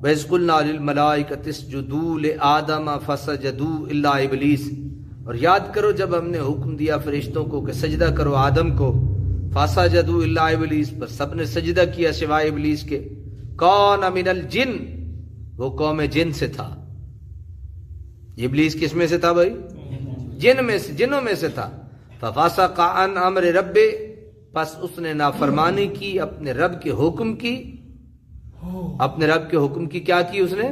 وَإِذْ قُلْنَا لِلْمَلَائِكَةِ اسْجُدُوا لِآدَمَ فَسَجَدُوا إِلَّا إِبْلِيسَ، اور یاد کرو جب ہم نے حکم دیا فرشتوں کو کہ سجدہ کرو آدم کو، فَسَجَدُوا إِلَّا إِبْلِيسَ، پر سب نے سجدہ کیا سوائے ابلیس کے، کَانَ مِنَ الْجِنِّ، وہ قوم جن سے تھا۔ ابلیس کس میں سے تھا بھائی؟ جنوں میں سے تھا۔ فَفَسَقَ عَنْ أَمْرِ رَبِّهِ، پس اس نے نافرمانی کی اپنے رب کے حکم کی، اپنے رب کے حکم کی کیا کی؟ اس نے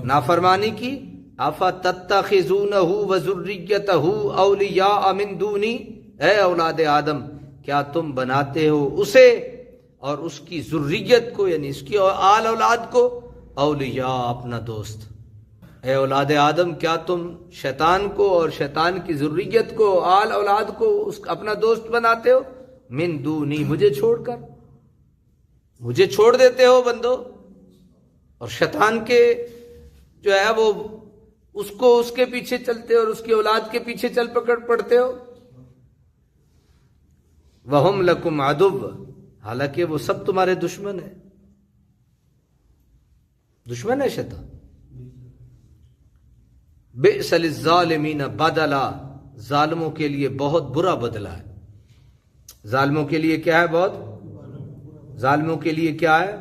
نافرمانی کی۔ أَفَتَتَّخِذُونَهُ وَذُرِّيَّتَهُ أَوْلِيَاءَ مِن دُونِي، اے اولاد آدم کیا تم بناتے ہو اسے اور اس کی ذریت کو، یعنی اس کی آل اولاد کو، اولیاء، اپنا دوست۔ اے اولاد آدم کیا تم شیطان کو اور شیطان کی ذریت کو، آل اولاد کو اپنا دوست بناتے ہو؟ من دونی، مجھے چھوڑ کر، مجھے چھوڑ دیتے ہو بندو، اور شیطان کے جو ہے وہ اس کو اس کے پیچھے چلتے ہو اور اس کی اولاد کے پیچھے چل پڑتے ہو۔ وَهُمْ لَكُمْ عَدُوٌّ، حالانکہ وہ سب تمہارے دشمن ہیں، دشمن ہے شیطان۔ بئس للظالمین بدلا، ظالموں کے لیے بہت برا بدلہ ہے۔ ظالموں کے لیے کیا ہے؟ بہت، ظالموں کے لیے کیا ہے؟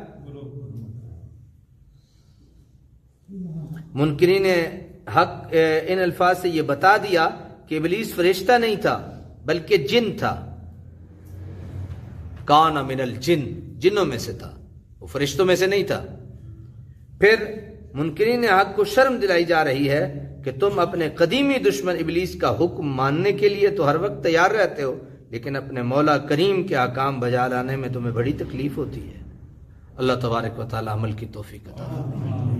منکرین حق ان الفاظ سے یہ بتا دیا کہ ابلیس فرشتہ نہیں تھا بلکہ جن تھا۔ کان من الجن، جنوں میں سے تھا، وہ فرشتوں میں سے نہیں تھا۔ پھر منکرین حق کو شرم دلائی جا رہی ہے کہ تم اپنے قدیمی دشمن ابلیس کا حکم ماننے کے لیے تو ہر وقت تیار رہتے ہو، لیکن اپنے مولا کریم کے احکام بجا لانے میں تمہیں بڑی تکلیف ہوتی ہے۔ اللہ تبارک و تعالی عمل کی توفیق عطا فرمائے۔